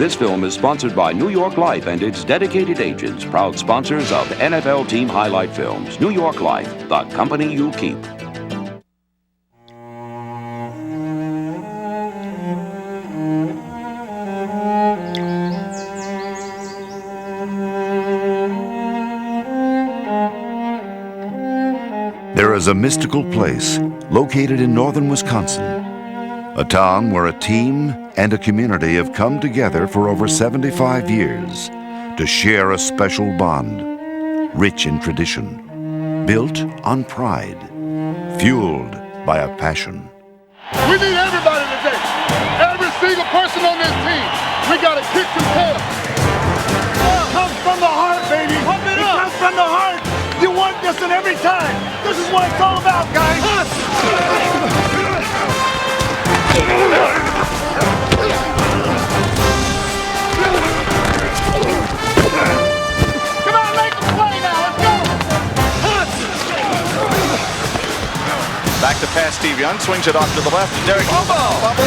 This film is sponsored by New York Life and its dedicated agents, proud sponsors of NFL Team Highlight Films. New York Life, the company you keep. There is a mystical place located in northern Wisconsin, a town where a team and a community have come together for over 75 years to share a special bond, rich in tradition, built on pride, fueled by a passion. We need everybody today. Every single person on this team. We got to kick some tail. It comes from the heart, baby. It comes from the heart. You want this in every time. This is what it's all about, guys. Come on, make the play now. Let's go. Back to pass, Steve Young swings it off to the left. Derek bubble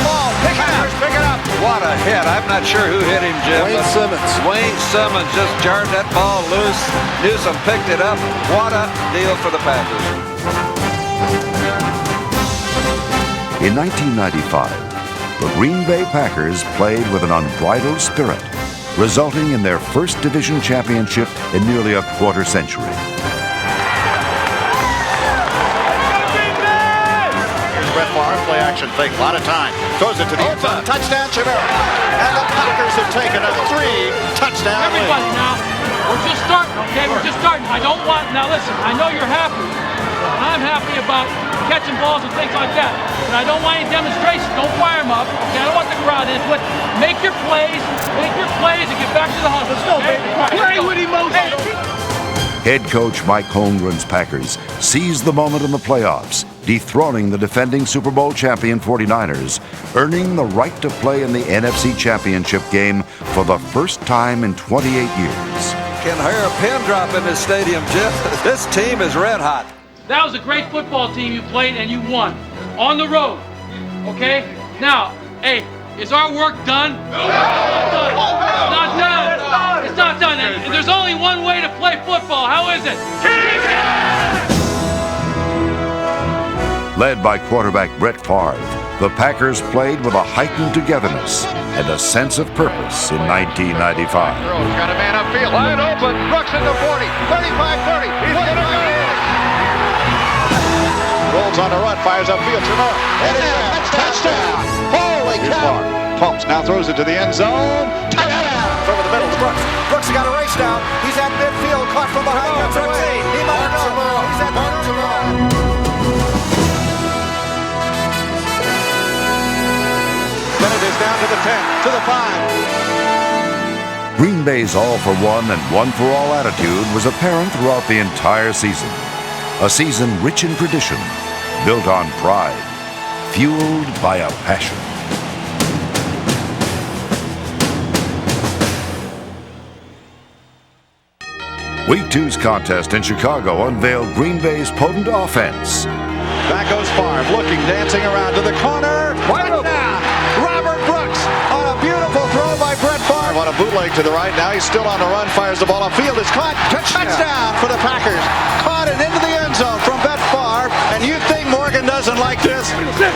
ball. Pick it up. What a hit. I'm not sure who hit him, Jim. Wayne Simmons. Wayne Simmons just jarred that ball loose. Newsome picked it up. What a deal for the Panthers. In 1995, the Green Bay Packers played with an unbridled spirit, resulting in their first division championship in nearly a quarter century. Here's Brett Favre, play action fake, a lot of time. Throws it to the end zone. Touchdown, Chimera. And the Packers have taken a 3-touchdown lead. Everybody now, we're just starting, okay? We're just starting. Now listen, I know you're happy. And I'm happy about catching balls and things like that. But I don't want any demonstrations. Don't fire them up. Okay? I don't want the crowd in. But make your plays and get back to the huddle. Let's go, okay? Baby. Play with emotion. Head coach Mike Holmgren's Packers seized the moment in the playoffs, dethroning the defending Super Bowl champion 49ers, earning the right to play in the NFC Championship game for the first time in 28 years. Can hear a pin drop in this stadium, Jim. This team is red hot. That was a great football team you played and you won. On the road. Okay? Now, hey, is our work done? No. It's not done. It's not done. And there's only one way to play football. How is it? Led by quarterback Brett Favre, the Packers played with a heightened togetherness and a sense of purpose in 1995. Got a man upfield. Wide open. Brooks in the 40. 35-30. He's going to go. Rolls on the run. Fires upfield. Chimera. Touchdown. Holy cow. Pumps. Now throws it to the end zone. Touchdown. Over the middle to Brooks. Brooks has got a race down. He's at midfield. Caught from behind. Gets away. He might go. He's at the Then it is down to the 10, to the 5. Green Bay's all-for-one and one-for-all attitude was apparent throughout the entire season. A season rich in tradition, built on pride, fueled by a passion. Week 2's contest in Chicago unveiled Green Bay's potent offense. Back goes Favre, looking, dancing around to the corner. Wide open. Robert Brooks on a beautiful throw by Brett Favre. On a bootleg to the right. Now he's still on the run. Fires the ball upfield. It's caught. Touchdown for the Packers. Caught it into the end zone from Brett Favre. And you think Morgan doesn't like this? Brett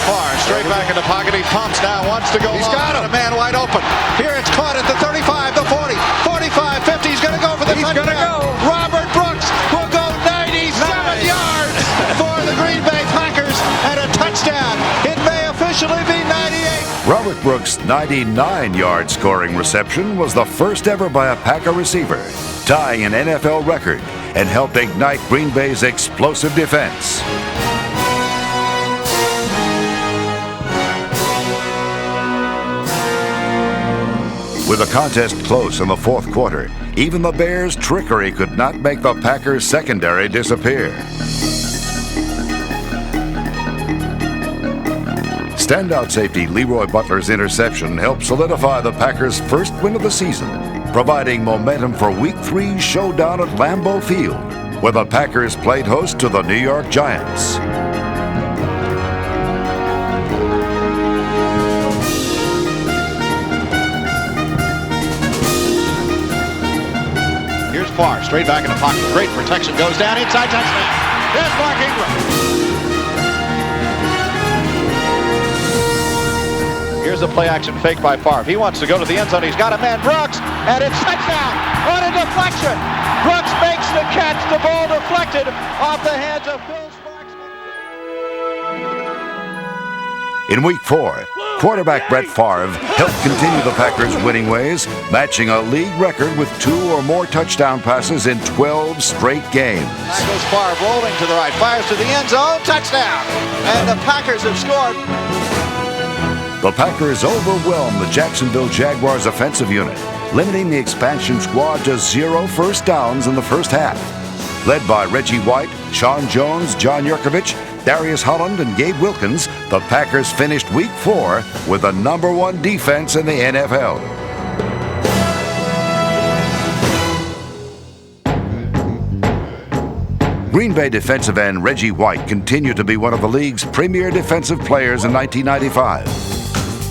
Favre straight back in the pocket. He pumps now. Wants to go. He's got him. A man wide open. Here it's caught at the 35, the 40, 45, 50. He's going to go for the touchdown. He's going to go. Robert Brooks will go 97 yards for the Green Bay Packers and a touchdown. It may officially be 98. Robert Brooks' 99-yard scoring reception was the first ever by a Packer receiver, tying an NFL record and helped ignite Green Bay's explosive defense. With the contest close in the fourth quarter, even the Bears' trickery could not make the Packers' secondary disappear. Standout safety Leroy Butler's interception helped solidify the Packers' first win of the season, providing momentum for Week 3's showdown at Lambeau Field, where the Packers played host to the New York Giants. Favre, straight back in the pocket. Great protection, goes down inside, touchdown. There's Mark Ingram. Here's a play-action fake by Favre. He wants to go to the end zone. He's got a man, Brooks, and it's touchdown on a deflection. Brooks makes the catch. The ball deflected off the hands of Phil Sparks. In Week 4, quarterback Brett Favre helped continue the Packers' winning ways, matching a league record with 2 or more touchdown passes in 12 straight games. That goes Favre rolling to the right, fires to the end zone, touchdown. And the Packers have scored. The Packers overwhelmed the Jacksonville Jaguars offensive unit, limiting the expansion squad to 0 first downs in the first half. Led by Reggie White, Sean Jones, John Yurkovich, Darius Holland, and Gabe Wilkins, the Packers finished Week 4 with the #1 defense in the NFL. Green Bay defensive end Reggie White continued to be one of the league's premier defensive players in 1995.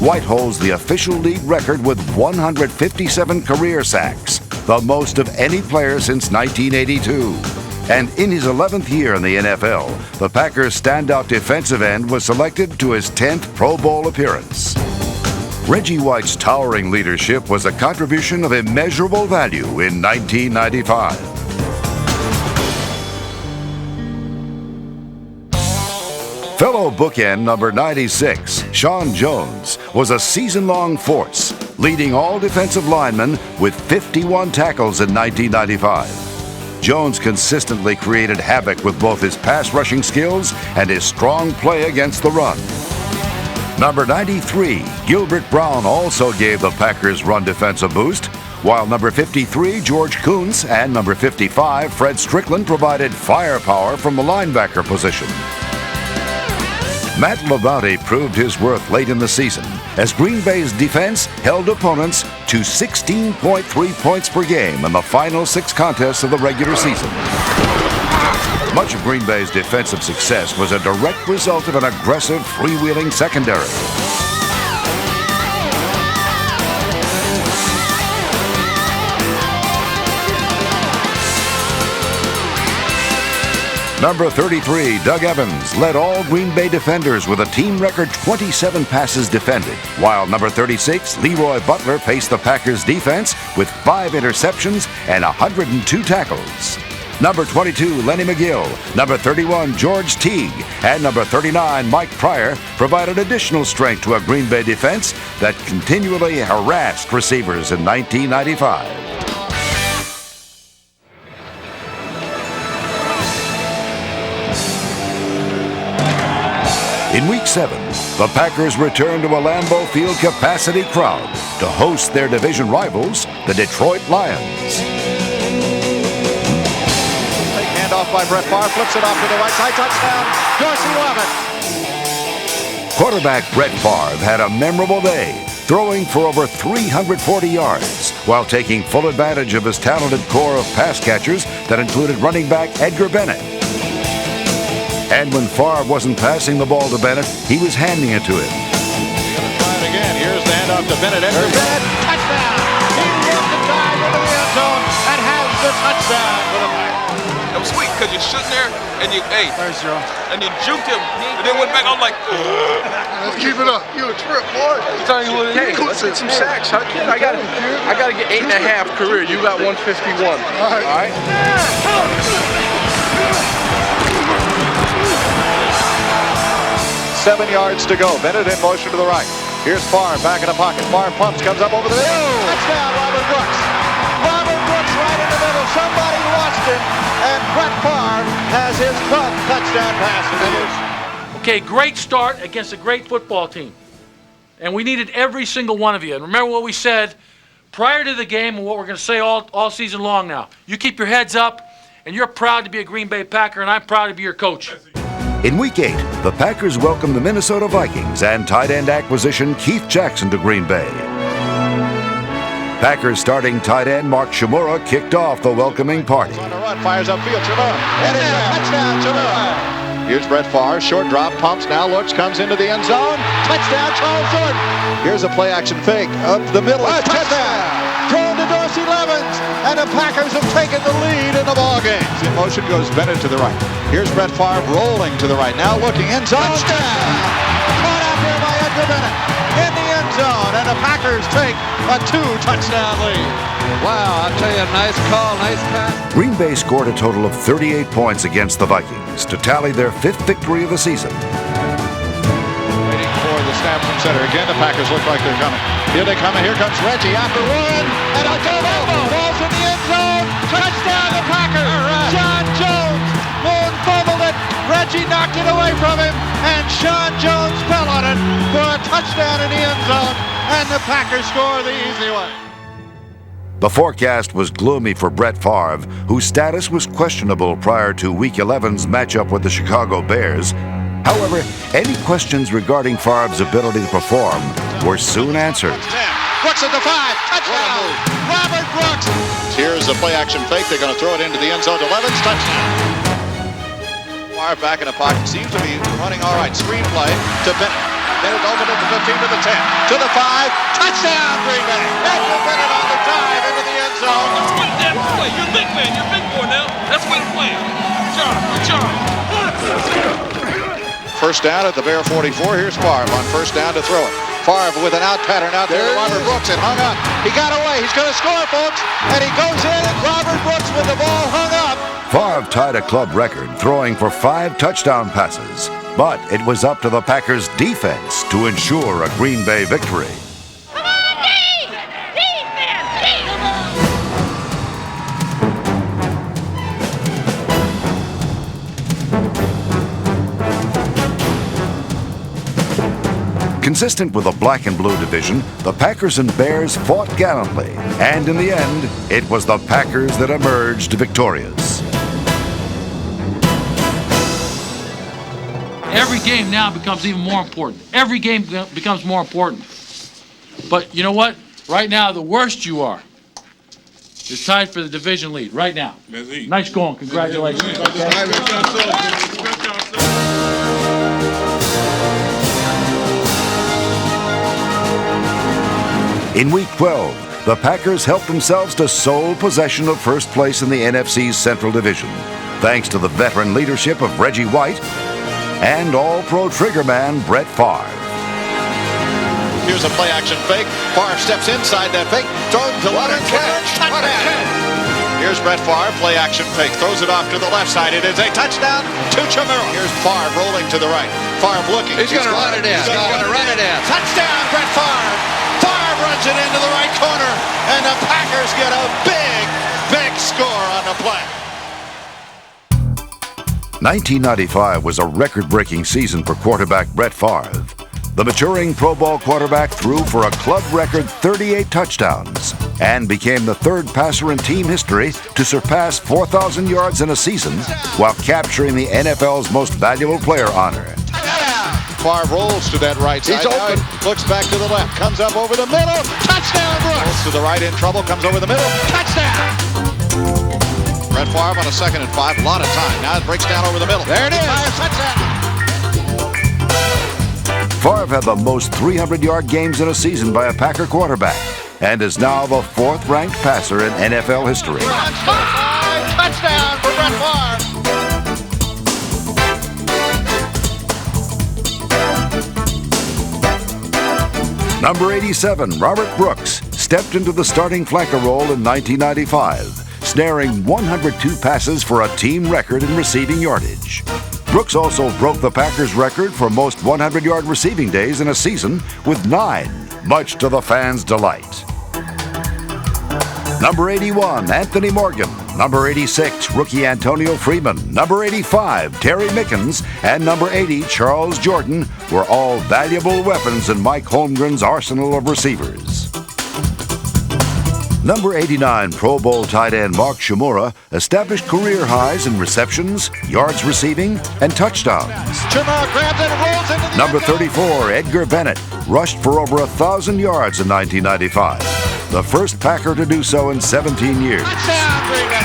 White holds the official league record with 157 career sacks, the most of any player since 1982. And in his 11th year in the NFL, the Packers' standout defensive end was selected to his 10th Pro Bowl appearance. Reggie White's towering leadership was a contribution of immeasurable value in 1995. Fellow bookend number 96, Sean Jones, was a season-long force, leading all defensive linemen with 51 tackles in 1995. Jones consistently created havoc with both his pass rushing skills and his strong play against the run. Number 93, Gilbert Brown, also gave the Packers' run defense a boost, while number 53, George Kuntz, and number 55, Fred Strickland, provided firepower from the linebacker position. Matt Labate proved his worth late in the season as Green Bay's defense held opponents to 16.3 points per game in the final 6 contests of the regular season. Much of Green Bay's defensive success was a direct result of an aggressive, freewheeling secondary. Number 33, Doug Evans, led all Green Bay defenders with a team record 27 passes defended, while number 36, Leroy Butler, paced the Packers' defense with 5 interceptions and 102 tackles. Number 22, Lenny McGill, number 31, George Teague, and number 39, Mike Pryor, provided additional strength to a Green Bay defense that continually harassed receivers in 1995. In Week 7, the Packers returned to a Lambeau Field capacity crowd to host their division rivals, the Detroit Lions. Take handoff by Brett Favre, flips it off to the right side, touchdown, Dorsey Levitt. Quarterback Brett Favre had a memorable day, throwing for over 340 yards, while taking full advantage of his talented core of pass catchers that included running back Edgar Bennett. And when Favre wasn't passing the ball to Bennett, he was handing it to him. He's going to try it again. Here's the handoff to Bennett. Edgar Bennett, touchdown! He walked the time into the end zone and has the touchdown for the Packers. That was sweet because you're sitting there and you, Thanks, Joe. and you juked him and then went back. I'm like, Let's keep it up. You a trip, boy. I'm telling you what it is. Let's get some sacks, huh, kid? I gotta get 8.5 career. You got 151. All right? 7 yards to go. Bennett in motion to the right. Here's Favre back in the pocket. Favre pumps, comes up over the middle. Touchdown, Robert Brooks. Robert Brooks right in the middle. Somebody watched him, and Brett Favre has his 12th touchdown pass in the news. Okay, great start against a great football team. And we needed every single one of you. And remember what we said prior to the game and what we're going to say all season long now. You keep your heads up, and you're proud to be a Green Bay Packer, and I'm proud to be your coach. In Week 8, the Packers welcomed the Minnesota Vikings and tight end acquisition Keith Jackson to Green Bay. Packers starting tight end Mark Shimura kicked off the welcoming party. On the run, fires upfield, Shimura. And it's a touchdown, Shimura. Here's Brett Favre, short drop, pumps, now looks, comes into the end zone. Touchdown, Charles Jordan. Here's a play-action fake up the middle. Touchdown. Thrown to Dorsey Levitt. Evans, and the Packers have taken the lead in the ballgame. In motion goes Bennett to the right. Here's Brett Favre rolling to the right. Now looking end zone. Touchdown! Caught out there by Edgar Bennett in the end zone, and the Packers take a 2-touchdown lead. Wow, I'll tell you, nice call, nice pass. Green Bay scored a total of 38 points against the Vikings to tally their 5th victory of the season. Waiting for the snap from center. Again, the Packers look like they're coming. Here they come, and here comes Reggie after one, and a double. Balls in the end zone. Touchdown, the Packers. Right. John Jones. Moon fumbled it. Reggie knocked it away from him, and Sean Jones fell on it for a touchdown in the end zone, and the Packers score the easy one. The forecast was gloomy for Brett Favre, whose status was questionable prior to Week 11's matchup with the Chicago Bears. However, any questions regarding Favre's ability to perform were soon answered. Brooks at the 5, touchdown! Robert Brooks! Here's a play-action fake. They're going to throw it into the end zone to Levens, touchdown! Favre back in the pocket, seems to be running all right. Screen play to Bennett. Bennett opened at the 15 to the 10, to the 5, touchdown Green Bay! Edgar Bennett on the dive into the end zone. Let's win that play. You're a big man. You're a big boy now. Let's win the play. Good job. First down at the Bear 44. Here's Favre on first down to throw it. Favre with an out pattern out there to Robert Brooks, and hung up. He got away. He's going to score, folks. And he goes in, and Robert Brooks with the ball hung up. Favre tied a club record, throwing for 5 touchdown passes. But it was up to the Packers' defense to ensure a Green Bay victory. Come on, D! Defense! Consistent with the black and blue division, the Packers and Bears fought gallantly, and in the end, it was the Packers that emerged victorious. Every game now becomes even more important. Every game becomes more important. But you know what? Right now, the worst you are is tied for the division lead. Right now. Nice going. Congratulations. In Week 12, the Packers helped themselves to sole possession of first place in the NFC's Central Division, thanks to the veteran leadership of Reggie White and All-Pro triggerman Brett Favre. Here's a play-action fake. Favre steps inside that fake, throws to Leonard. Touchdown! Here's Brett Favre, play-action fake, throws it off to the left side. It is a touchdown to Chamorro. Here's Favre rolling to the right. Favre looking. He's going to run it in. He's going to run it in. Touchdown, Brett Favre! Favre runs it into the right corner, and the Packers get a big score on the play. 1995 was a record-breaking season for quarterback Brett Favre. The maturing Pro Bowl quarterback threw for a club record 38 touchdowns and became the third passer in team history to surpass 4,000 yards in a season while capturing the NFL's most valuable player honor. Favre rolls to that right side. He's open. Looks back to the left. Comes up over the middle. Touchdown, Brooks. Rolls to the right in trouble. Comes over the middle. Touchdown. Brett Favre on a 2nd and 5. A lot of time. Now it breaks down over the middle. There it is. Touchdown. Favre had the most 300-yard games in a season by a Packer quarterback and is now the 4th-ranked passer in NFL history. Touchdown for Brett Favre. Number 87, Robert Brooks, stepped into the starting flanker role in 1995, snaring 102 passes for a team record in receiving yardage. Brooks also broke the Packers' record for most 100-yard receiving days in a season with 9, much to the fans' delight. Number 81, Anthony Morgan. Number 86, rookie Antonio Freeman. Number 85, Terry Mickens. And number 80, Charles Jordan, were all valuable weapons in Mike Holmgren's arsenal of receivers. Number 89, Pro Bowl tight end Mark Shimura established career highs in receptions, yards receiving, and touchdowns. Chamorro grabs it and rolls into the Number 34, Edgar Bennett, rushed for over 1,000 yards in 1995, the first Packer to do so in 17 years. touchdown, Green Bay.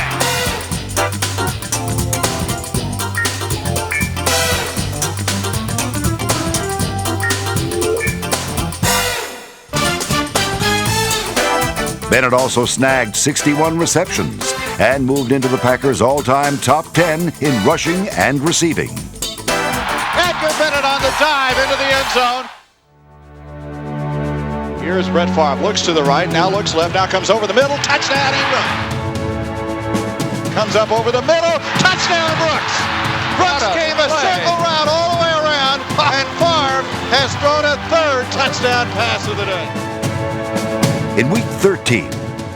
Bennett also snagged 61 receptions and moved into the Packers' all-time top 10 in rushing and receiving. Edgar Bennett on the dive into the end zone. Here's Brett Favre, looks to the right, now looks left, now comes over the middle, touchdown Ingram. Comes up over the middle, touchdown Brooks. Brooks came a circle route all the way around, and Favre has thrown a third touchdown pass of the day. In Week 13,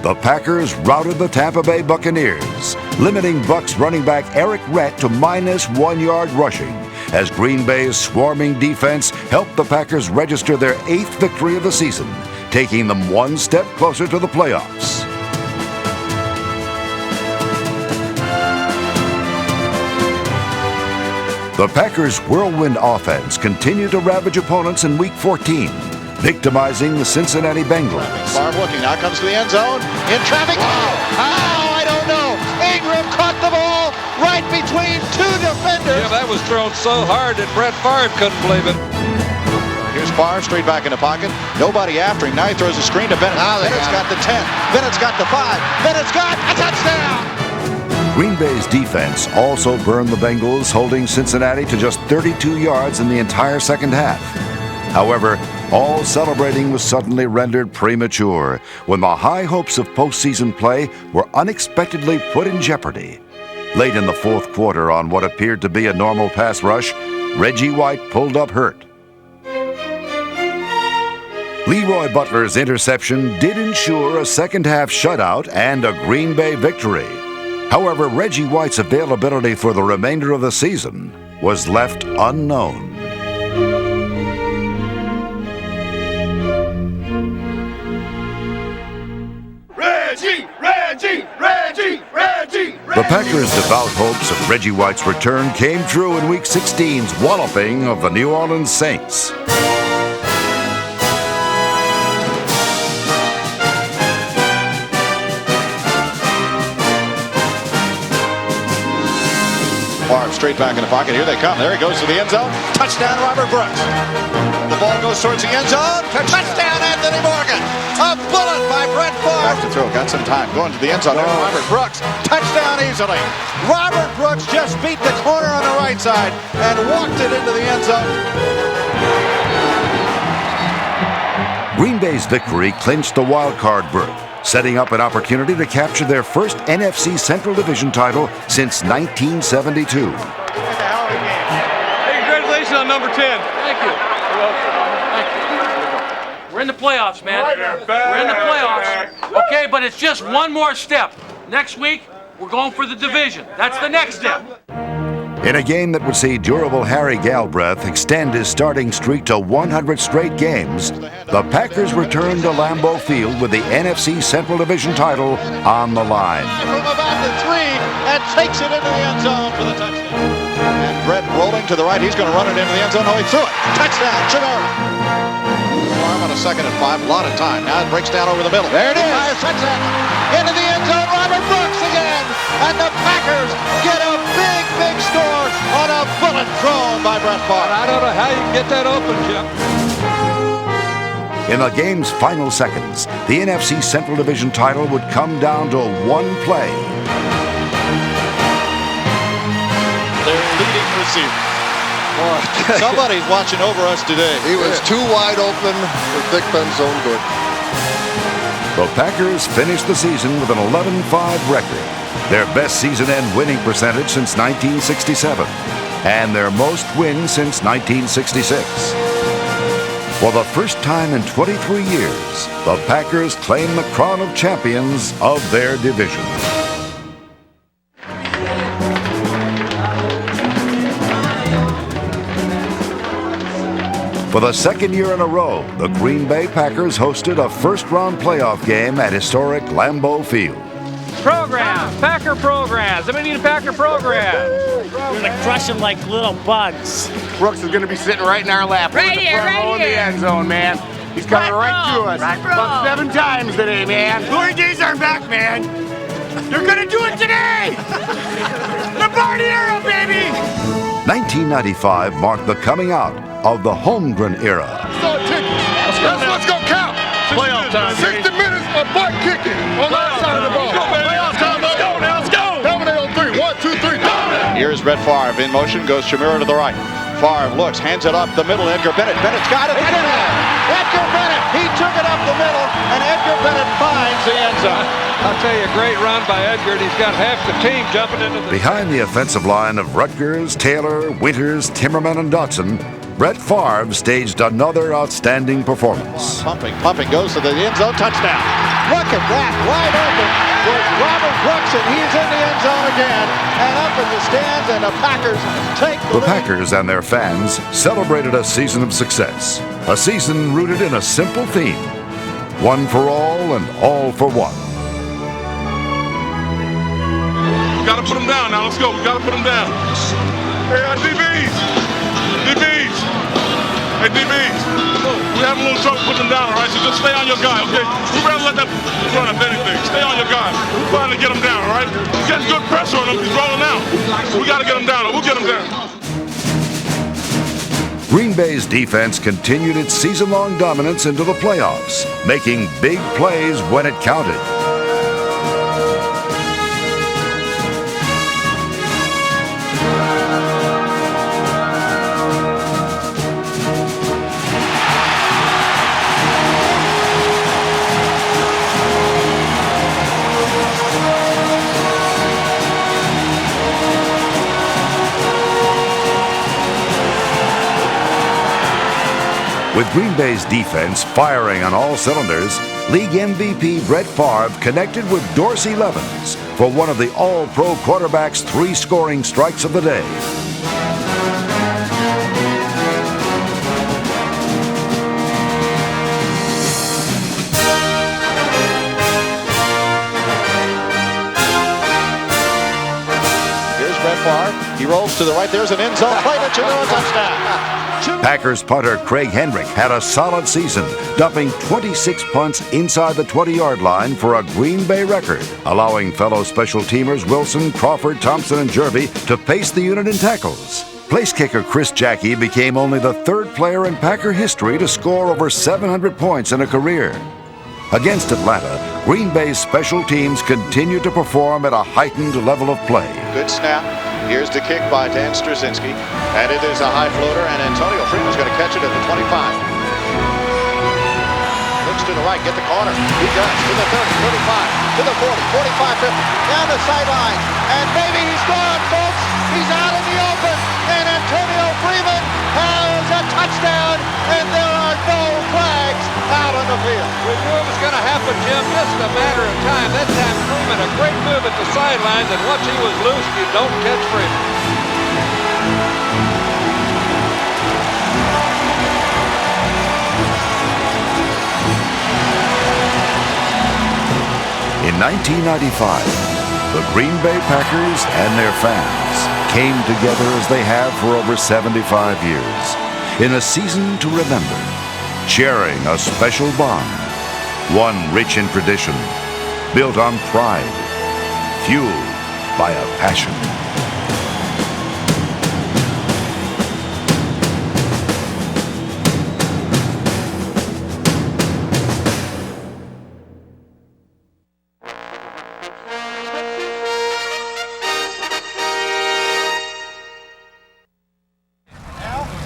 the Packers routed the Tampa Bay Buccaneers, limiting Bucs running back Eric Rett to -1 yard rushing, as Green Bay's swarming defense helped the Packers register their 8th victory of the season, taking them one step closer to the playoffs. The Packers' whirlwind offense continued to ravage opponents in Week 14, victimizing the Cincinnati Bengals. Favre looking, now comes to the end zone, in traffic. How? I don't know. Ingram caught the ball right between two defenders. Yeah, that was thrown so hard that Brett Favre couldn't believe it. Here's Favre straight back in the pocket. Nobody after him. Now he throws a screen to Bennett. Bennett's got the 10. Bennett's got the 5. Bennett's got a touchdown. Green Bay's defense also burned the Bengals, holding Cincinnati to just 32 yards in the entire second half. However, all celebrating was suddenly rendered premature when the high hopes of postseason play were unexpectedly put in jeopardy. Late in the fourth quarter, on what appeared to be a normal pass rush, Reggie White pulled up hurt. Leroy Butler's interception did ensure a second-half shutout and a Green Bay victory. However, Reggie White's availability for the remainder of the season was left unknown. Reggie! The Packers' devout hopes of Reggie White's return came true in Week 16's walloping of the New Orleans Saints. Favre straight back in the pocket. Here they come. There he goes to the end zone. Touchdown, Robert Brooks. The ball goes towards the end zone. Touchdown, Anthony Morgan. A bullet by Brett Favre. Back to throw. Got some time. Going to the end zone. Robert Brooks. Touchdown easily. Robert Brooks just beat the corner on the right side and walked it into the end zone. Green Bay's victory clinched the wild card berth, setting up an opportunity to capture their first NFC Central Division title since 1972. Hey, congratulations on number 10. Thank you. Thank you. We're in the playoffs, man. We're in the playoffs. Okay, but it's just one more step. Next week, we're going for the division. That's the next step. In a game that would see durable Harry Galbraith extend his starting streak to 100 straight games, the Packers returned to Lambeau Field with the NFC Central Division title on the line. From about the 3 and takes it into the end zone for the touchdown. And Brett rolling to the right. He's going to run it into the end zone. Oh, he threw it. Touchdown, Chicago. Arm on a 2nd and 5. A lot of time. Now it breaks down over the middle. There it is. Touchdown. Into the end zone. Robert Brooks again. And the Packers get a big score on a bullet thrown by Brett Favre. I don't know how you can get that open, Jim. In the game's final seconds, the NFC Central Division title would come down to one play. Their leading receiver. Somebody's watching over us today. He was too wide open for Dick Benzone good. The Packers finished the season with an 11-5 record, their best season-end winning percentage since 1967, and their most wins since 1966. For the first time in 23 years, the Packers claim the crown of champions of their division. For the second year in a row, the Green Bay Packers hosted a first-round playoff game at historic Lambeau Field. Programs, Packer programs. I'm gonna need a Packer program. We're gonna crush them like little bugs. Brooks is gonna be sitting right in our lap. Right here, front row right in the here. end zone, man. He's coming right to us. About 7 times today, man. Glory days are back, man. You're gonna do it today! The party era, baby! 1995 marked the coming out of the Holmgren era. That's what's gonna count. Playoff time, 60 minutes of butt kicking. On the outside of the ball. Let's go, now, let's go. Dominate on 3. 1, 2, 3. Dominate. Here's Brett Favre in motion, goes Shamira to the right. Favre looks, hands it up the middle. Edgar Bennett. Bennett's got it. Edgar Bennett. He took it up the middle, and Edgar Bennett finds the end zone. I'll tell you, a great run by Edgar, and he's got half the team jumping into the... Behind the offensive line of Rutgers, Taylor, Winters, Timmerman, and Dotson, Brett Favre staged another outstanding performance. Pumping, goes to the end zone, touchdown. Look at that, wide open was Robert Brooks, and he's in the end zone again. And up in the stands, and the Packers take the lead. Packers and their fans celebrated a season of success, a season rooted in a simple theme: one for all and all for one. We gotta put him down now. Let's go. We gotta put him down. Hey, DBs. Hey, DBs. We have a little trouble putting him down, all right? So just stay on your guy, okay? We'd rather let that run if anything. Stay on your guy. We're trying to get him down, all right? He's getting good pressure on him. He's rolling out. We gotta get him down. We'll get him down. Green Bay's defense continued its season-long dominance into the playoffs, making big plays when it counted. With Green Bay's defense firing on all cylinders, league MVP Brett Favre connected with Dorsey Levens for one of the All-Pro quarterback's 3 scoring strikes of the day. Here's Brett Favre. He rolls to the right. There's an end zone play to Chimera, touchdown. Packers punter Craig Henrick had a solid season, dumping 26 punts inside the 20-yard line for a Green Bay record, allowing fellow special teamers Wilson, Crawford, Thompson, and Jervey to pace the unit in tackles. Place kicker Chris Jackie became only the 3rd player in Packer history to score over 700 points in a career. Against Atlanta, Green Bay's special teams continued to perform at a heightened level of play. Good snap. Here's the kick by Dan Straczynski, and it is a high floater, and Antonio Freeman's going to catch it at the 25. Looks to the right, get the corner. He does. To the 30, 35, to the 40, 45, 50, down the sideline, and maybe he's gone, folks. He's out in the open, and Antonio Freeman has a touchdown, and there are no flags out on the field. We knew it was going to happen, Jim. Just a matter of time. That time, Freeman, a great move at the sidelines, and once he was loose, you don't catch Freeman. In 1995, the Green Bay Packers and their fans came together as they have for over 75 years, in a season to remember, sharing a special bond, one rich in tradition, built on pride, fueled by a passion.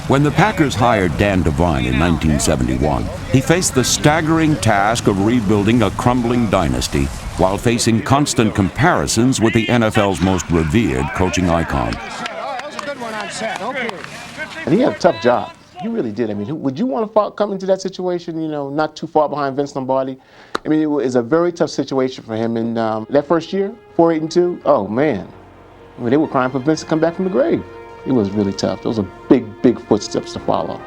When the Packers hired Dan Devine in 1971, he faced the staggering task of rebuilding a crumbling dynasty while facing constant comparisons with the NFL's most revered coaching icon. And he had a tough job. He really did. I mean, would you want to come into that situation, you know, not too far behind Vince Lombardi? I mean, it was a very tough situation for him. And that first year, 4-8-2, oh, man. I mean, they were crying for Vince to come back from the grave. It was really tough. Those are big, big footsteps to follow.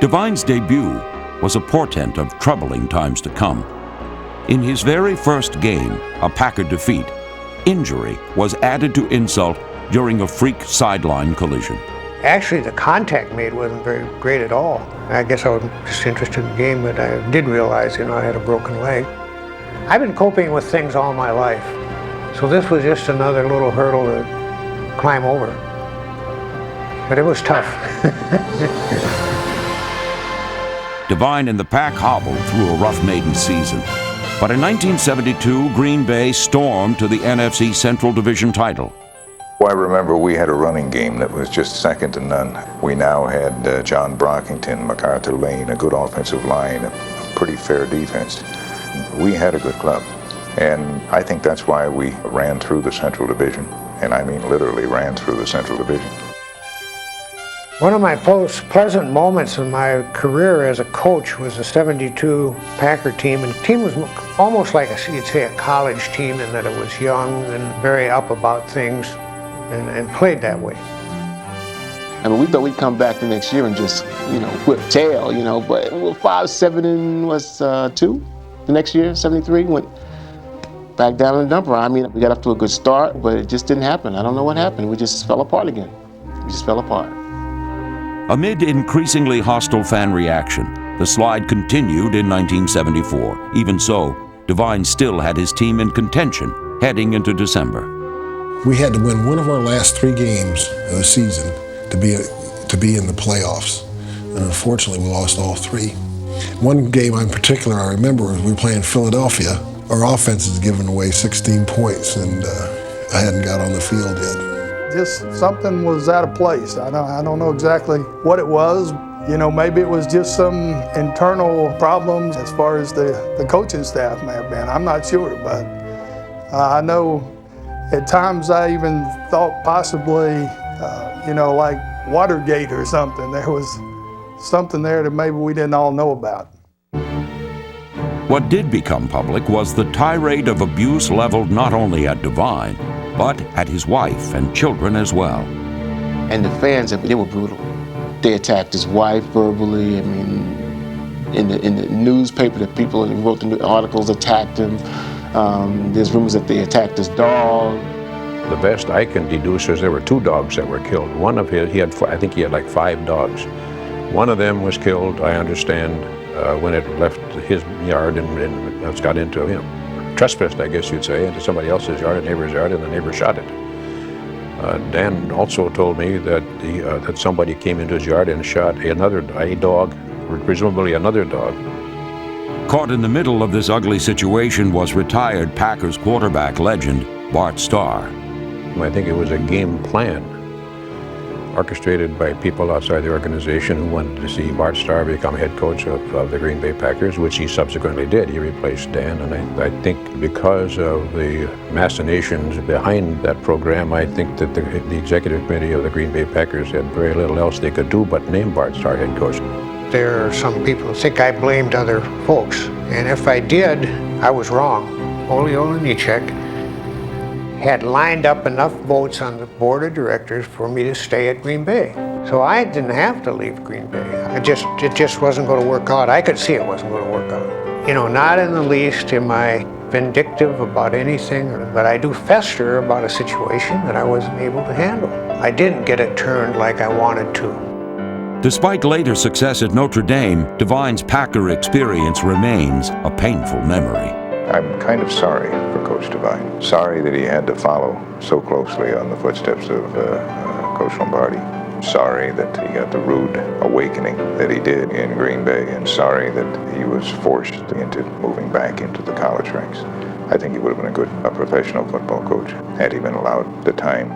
Devine's debut was a portent of troubling times to come. In his very first game, a Packer defeat, injury was added to insult during a freak sideline collision. Actually, the contact made wasn't very great at all. I guess I was just interested in the game, but I did realize, you know, I had a broken leg. I've been coping with things all my life, so this was just another little hurdle to climb over. But it was tough. Devine and the Pack hobbled through a rough maiden season, But in 1972, Green Bay stormed to the NFC Central Division title. I remember we had a running game that was just second to none. We now had John Brockington, MacArthur Lane, a good offensive line, a pretty fair defense. We had a good club, and I think that's why we ran through the Central Division, and I mean literally ran through the Central Division. One of my most pleasant moments in my career as a coach was the '72 Packer team, and the team was almost like you'd say a college team in that it was young and very up about things. And played that way. I mean, we thought we'd come back the next year and just, whip tail, but we were 5-7-2 the next year, 73, went back down in the dumper. I mean, we got up to a good start, but it just didn't happen. I don't know what happened. We just fell apart again. We just fell apart. Amid increasingly hostile fan reaction, the slide continued in 1974. Even so, Devine still had his team in contention heading into December. We had to win one of our last 3 games of the season to be in the playoffs. And unfortunately, we lost all 3. One game in particular I remember was we were playing Philadelphia. Our offense is giving away 16 points, and I hadn't got on the field yet. Just something was out of place. I don't know exactly what it was. Maybe it was just some internal problems as far as the coaching staff may have been. I'm not sure, but I know at times I even thought possibly, like Watergate or something. There was something there that maybe we didn't all know about. What did become public was the tirade of abuse leveled not only at Devine, but at his wife and children as well. And the fans, they were brutal. They attacked his wife verbally. I mean, in the newspaper, the people who wrote the articles attacked him. There's rumors that they attacked his dog. The best I can deduce is there were 2 dogs that were killed. One of his, I think he had like 5 dogs. One of them was killed, I understand, when it left his yard and got into him. Trespassed, I guess you'd say, into somebody else's yard, a neighbor's yard, and the neighbor shot it. Dan also told me that that somebody came into his yard and shot a dog, presumably another dog. Caught in the middle of this ugly situation was retired Packers quarterback legend Bart Starr. I think it was a game plan orchestrated by people outside the organization who wanted to see Bart Starr become head coach of the Green Bay Packers, which he subsequently did. He replaced Dan, and I think because of the machinations behind that program, I think that the executive committee of the Green Bay Packers had very little else they could do but name Bart Starr head coach. There are some people who think I blamed other folks, and if I did, I was wrong. Ole Olenicek had lined up enough votes on the board of directors for me to stay at Green Bay. So I didn't have to leave Green Bay. It just wasn't going to work out. I could see it wasn't going to work out. Not in the least am I vindictive about anything, but I do fester about a situation that I wasn't able to handle. I didn't get it turned like I wanted to. Despite later success at Notre Dame, Devine's Packer experience remains a painful memory. I'm kind of sorry for Coach Devine. Sorry that he had to follow so closely on the footsteps of Coach Lombardi. Sorry that he got the rude awakening that he did in Green Bay, and sorry that he was forced into moving back into the college ranks. I think he would have been a good professional football coach had he been allowed the time